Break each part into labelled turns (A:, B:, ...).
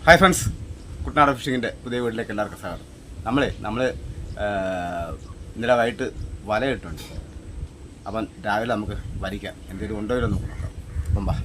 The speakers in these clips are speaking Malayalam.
A: ഹായ് ഫ്രണ്ട്സ്, കുട്ടനാട് ഫിഷിങ്ങിൻ്റെ പുതിയ വീട്ടിലേക്ക് എല്ലാവർക്കും സ്വാഗതം. നമ്മൾ ഇന്നലെ വൈകിട്ട് വല ഇട്ടുണ്ട്. അപ്പം രാവിലെ നമുക്ക് വരിക്കാം, എന്തെങ്കിലും ഉണ്ടോ ഇല്ലോ നമുക്ക് നോക്കാം. അപ്പം വാ.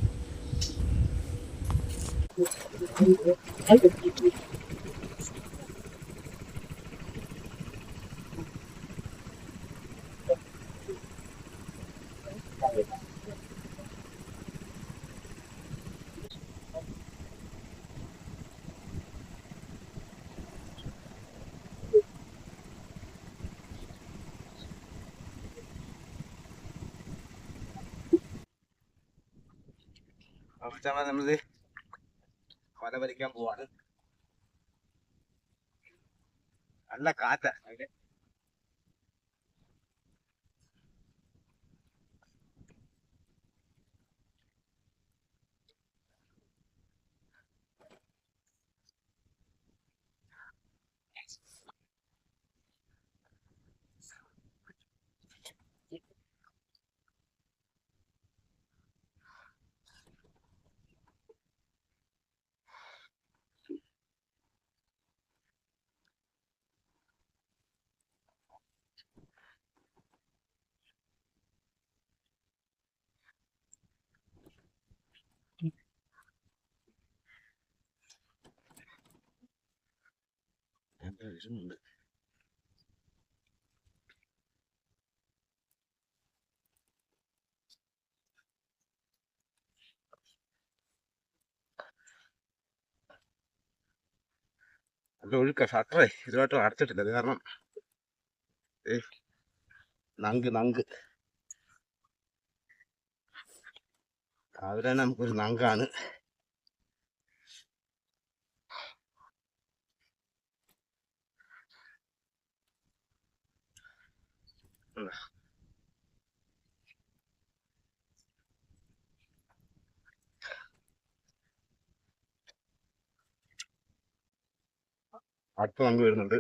A: നമ്മളിത് വല വലിക്കാൻ പോവാണ്. നല്ല കാറ്റാ. ഉണ്ട്. നല്ല ഒഴുക്ക. ഷട്ടറേ ഇതുമായിട്ട് അടച്ചിട്ടില്ല. അത് കാരണം നങ്ക് രാവിലെ തന്നെ നമുക്കൊരു നങ്കാണ്. അടുത്ത നങ്ക് വരുന്നുണ്ട്.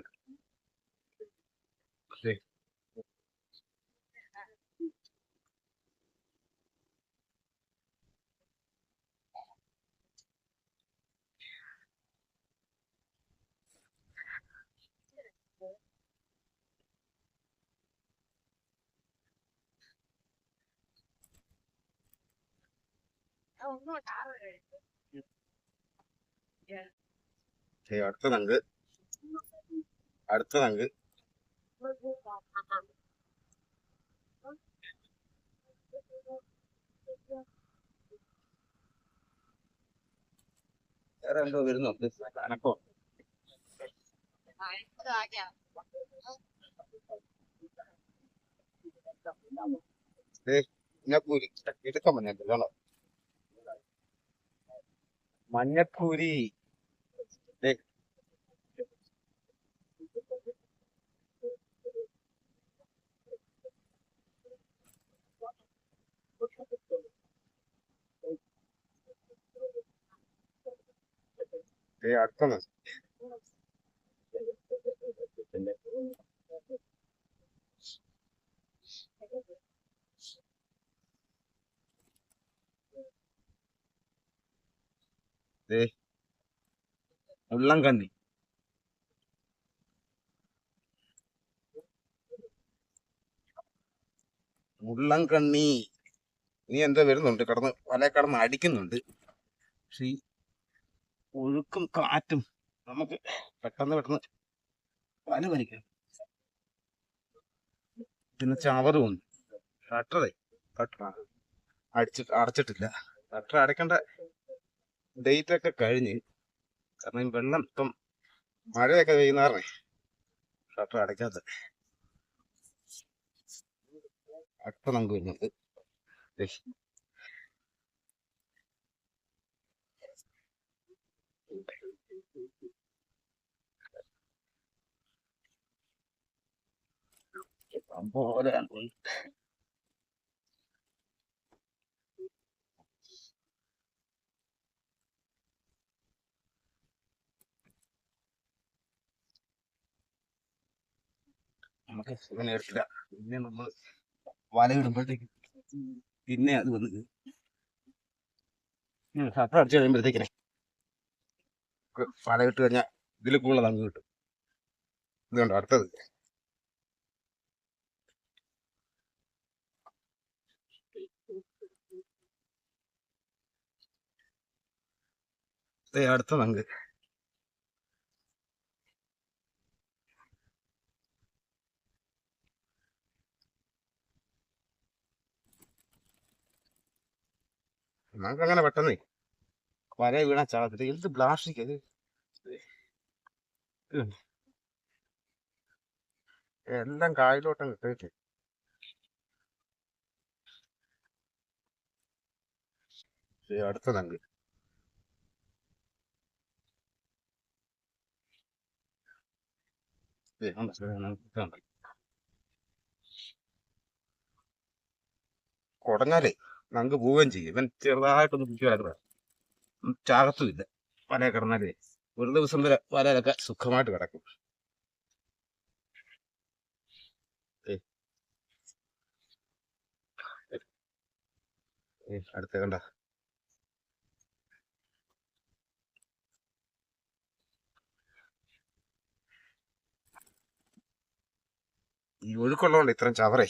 A: അടുത്ത നങ്ക് വേറെ എന്തോ വരുന്നു. അനക്കോ മഞ്ഞപ്പൂരി എടുക്കാൻ മഞ്ഞല്ലോ. മഞ്ഞപ്പൂരി അടുത്ത മുള്ളംകണ്ണി. ഇനി എന്തോ വരുന്നുണ്ട്. കടന്ന് അടിക്കുന്നുണ്ട്. പക്ഷെ ഈ ഒഴുക്കും കാറ്റും നമുക്ക് പെട്ടെന്ന് വല വലിക്കാം. പിന്നെ ചവറും ഉണ്ട്. ഷട്ടർ അടച്ചിട്ടില്ല. ഷട്ടർ അടയ്ക്കേണ്ട ഡേറ്റ് ഒക്കെ കഴിഞ്ഞ്. കാരണം വെള്ളം ഇപ്പം മഴയൊക്കെ പെയ്യുന്നാറേ ഷട്ടർ അടയ്ക്കാത്ത. അടുത്ത നമുക്ക് വരുന്നുണ്ട്. പോലെ നമുക്ക് ഇങ്ങനെ എടുത്തില്ല. പിന്നെ നമ്മൾ വല ഇടുമ്പോഴത്തേക്ക് പിന്നെ അത് വന്ന് ഷട്ടർ അടിച്ചു കഴിയുമ്പോഴത്തേക്കിനെ വല ഇട്ട് കഴിഞ്ഞാൽ ഇതിൽ കൂടുതൽ നമുക്ക് കിട്ടും. ഇതുകൊണ്ട് അടുത്തത് അടുത്ത നങ്ക്. നമുക്ക് അങ്ങനെ പെട്ടെന്ന് വല വീണാ ചാകത്തില്ല. എന്ത് പ്ലാസ്റ്റിക് അത്. എല്ലാം കായലോട്ടം കിട്ടിയിട്ട്. അടുത്ത നങ്ക്. കുടഞ്ഞാലേ നങ്ക് പോവുകയും ചെയ്യും. ഇവൻ ചെറുതായിട്ടൊന്ന് പിടിക്കുമായിരുന്നു, ചാകത്തുമില്ല. വല കിടന്നാലേ ഒരു ദിവസം വരെ വലയിലൊക്കെ സുഖമായിട്ട് കിടക്കും. അടുത്ത കണ്ട ഈ ഒഴുക്കുള്ളതുകൊണ്ട് ഇത്രയും ചവറേ.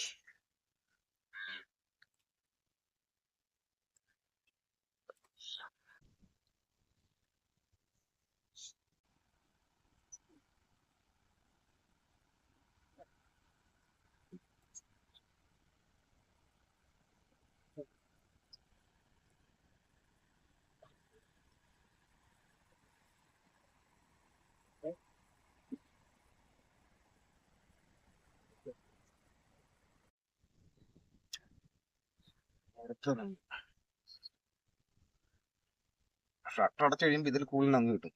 A: ഷട്ടർ അടച്ചു കഴിയുമ്പോ ഇതിൽ കൂടുതൽ നങ്ക് കിട്ടും.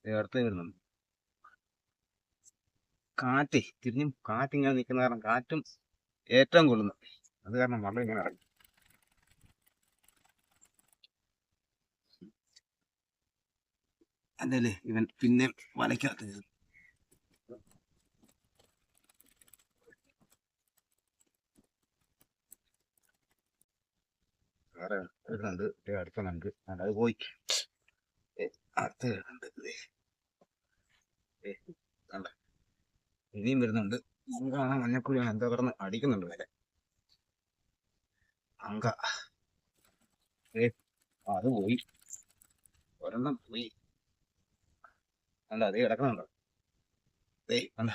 A: അടുത്ത് വരുന്നുണ്ട്. കാറ്റ് തിരിഞ്ഞും കാറ്റിങ്ങനെ നിൽക്കുന്ന കാരണം കാറ്റും ഏറ്റവും കൊള്ളുന്നു. അത് കാരണം വള്ളം ഇങ്ങനെ ഇറങ്ങി. അതല്ലേ ഇവൻ പിന്നെ വലയ്ക്കകത്ത് വേറെ വരുന്നുണ്ട്. അടുത്ത നങ്ക് അത് പോയി. അടുത്ത് വരുന്നുണ്ട്. ഇനിയും വരുന്നുണ്ട്. അങ്കാണ് മഞ്ഞക്കുഴിയാണ് എന്താ കിടന്ന് അടിക്കുന്നുണ്ട് വരെ. അങ്ക അത് പോയി. ഒരെണ്ണം പോയി. അല്ല അതേ കിടക്കണുണ്ടോ? അല്ല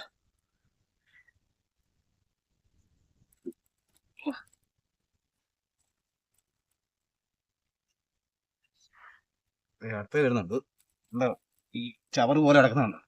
A: അടുത്ത് വരുന്നുണ്ട്. എന്താ ഈ ചവറ് പോലെ കിടക്കുന്നുണ്ടോ?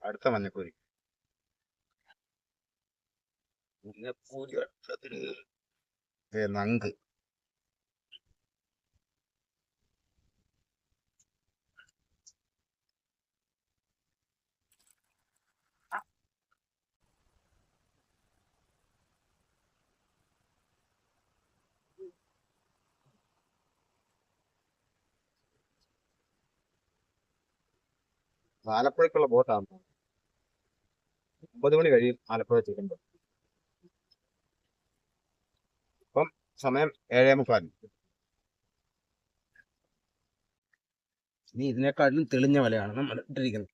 A: അടുത്ത മഞ്ഞക്കൂരി. നങ്ക് ആലപ്പുഴക്കുള്ള ബോട്ടാണ്. 9 മണി കഴിയും ആലപ്പുഴ ചെല്ലുമ്പോൾ. ഇപ്പം സമയം 7:45. ഇനി ഇതിനേക്കാളും തെളിഞ്ഞ വലയാണ് നമ്മൾ ഇട്ടിരിക്കുന്നത്.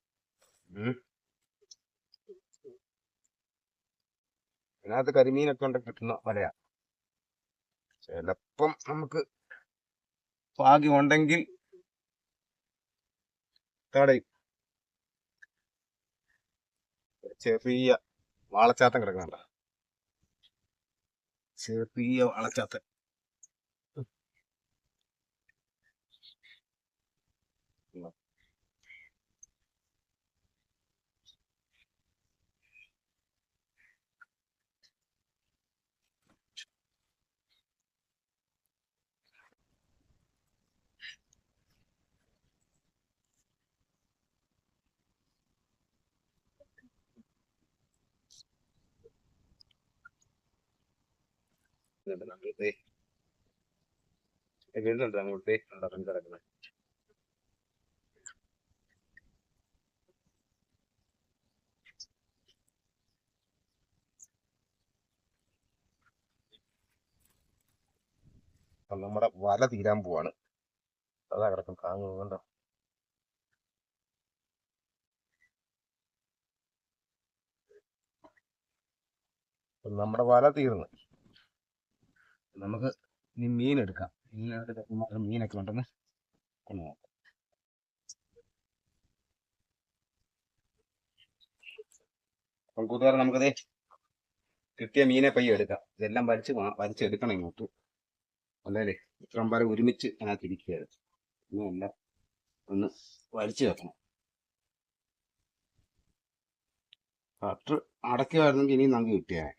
A: ഇതിനകത്ത് കരിമീനൊക്കെ ഉണ്ട് കിട്ടുന്ന വലയാ. ചിലപ്പം നമുക്ക് ഭാഗ്യം ഉണ്ടെങ്കിൽ തടയും. ചെറിയ വാളച്ചാത്തൻ കിടക്കുന്നുണ്ട. ചെറിയ വാളച്ചാത്തൻ. വീണ്ടുണ്ട് അങ്ങോട്ടേ കിടക്കുന്നത്. നമ്മുടെ വല തീരാൻ പോവാണ്. അതാ കിടക്കും താങ്ങുന്നുണ്ടോ. നമ്മുടെ വല തീർന്നു. നമുക്ക് ഇനി മീൻ എടുക്കാം. മീനൊക്കെ ഉണ്ടെന്ന് കൊണ്ടുപോകാം. അപ്പം കൂട്ടുകാരെ നമുക്കതേ കിട്ടിയ മീനെ പയ്യെ എടുക്കാം. ഇതെല്ലാം വലിച്ചെടുക്കണം ഇങ്ങോട്ട്. അല്ലേ ഇത്രയും പേരെ ഒരുമിച്ച് അതിനകത്ത് ഇരിക്കുകയായിരുന്നു. ഇന്നെല്ലാം ഒന്ന് വലിച്ചു വെക്കണം. കട്ടർ അടയ്ക്കുമായിരുന്നെങ്കിൽ ഇനിയും നങ്ക് കിട്ടിയാൽ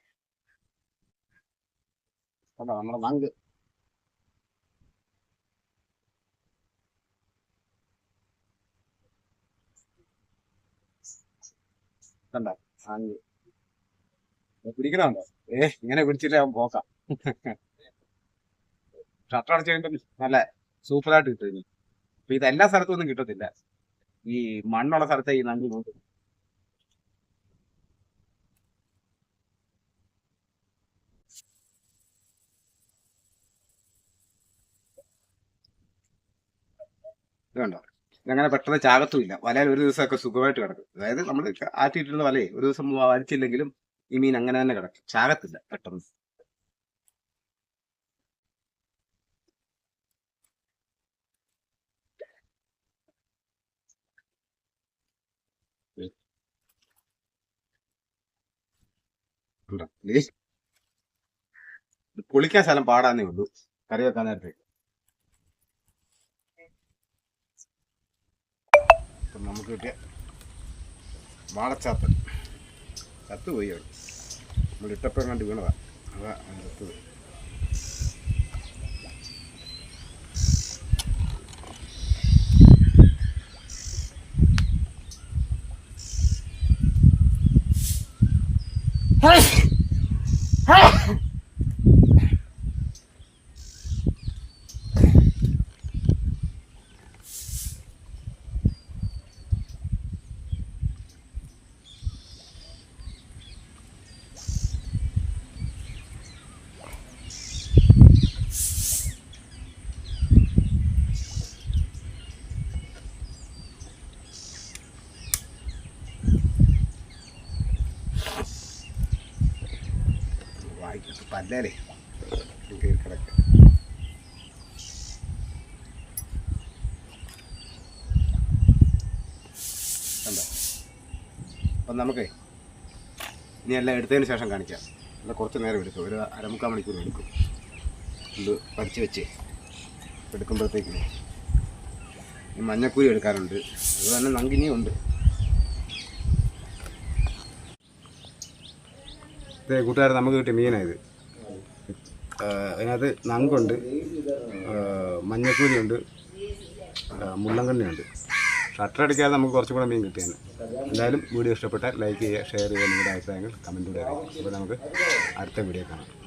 A: കേട്ടോ. നമ്മുടെ നങ്ക് കണ്ട നങ്ക് പിടിക്കണുണ്ടോ? ഇങ്ങനെ പിടിച്ചിട്ട് അവൻ പോക്കാം. ഷട്ടർ അടച്ചു കഴിയുമ്പോൾ നല്ല സൂപ്പറായിട്ട് കിട്ടും ഇനി. അപ്പൊ ഇത് എല്ലാ സ്ഥലത്തും ഒന്നും കിട്ടത്തില്ല. ഈ മണ്ണുള്ള സ്ഥലത്തെ ഈ നങ്ക് നോക്കും. ഇതുണ്ടോ? ഇതങ്ങനെ പെട്ടെന്ന് ചാകത്തുമില്ല. വലയിൽ ഒരു ദിവസമൊക്കെ സുഖമായിട്ട് കിടക്കും. അതായത് നമ്മൾ ആറ്റിയിട്ടുള്ള വലയെ ഒരു ദിവസം വലിച്ചില്ലെങ്കിലും ഈ മീൻ അങ്ങനെ തന്നെ കിടക്കും, ചാകത്തില്ല പെട്ടെന്ന്. പൊളിക്കാൻ സ്ഥലം പാടാന്നേ ഉള്ളൂ കറി വെക്കാൻ നേരത്തെ. നമുക്ക് കിട്ടിയ വാളച്ചാത്ത് ചത്തുപോയി. അവിടെ നമ്മൾ ഇട്ടപ്പം കണ്ട് വീണതാ. അതാ ചത്തത്. പല്ലേ കയറി കിടക്ക. കണ്ടോ? അപ്പം നമുക്ക് ഇനി എല്ലാം എടുത്തതിന് ശേഷം കാണിക്കാം. അല്ല കുറച്ച് നേരം എടുക്കും, ഒരു അരമുക്കാൽ മണിക്കൂർ എടുക്കും. ഇത് പഠിച്ച് വെച്ച് എടുക്കുമ്പോഴത്തേക്കിന് ഈ മഞ്ഞക്കൂരി എടുക്കാറുണ്ട്. അത് തന്നെ നങ്കിനിയും ഉണ്ട്. കൂട്ടുകാരെ നമുക്ക് കിട്ടിയ മീനായത്. അതിനകത്ത് നങ്കുണ്ട്, മഞ്ഞക്കൂരിയുണ്ട്, മുള്ളൻകണ്ണിയുണ്ട്. ഷട്ടർ അടിക്കാതെ നമുക്ക് കുറച്ചും കൂടെ മീൻ കിട്ടിയാണ്. എന്തായാലും വീഡിയോ ഇഷ്ടപ്പെട്ടാൽ ലൈക്ക് ചെയ്യുക, ഷെയർ ചെയ്യുക, നിങ്ങളുടെ അഭിപ്രായങ്ങൾ കമൻറ്റിലൂടെ അറിയിക്കുക. അപ്പോൾ നമുക്ക് അടുത്ത വീഡിയോ കാണാം.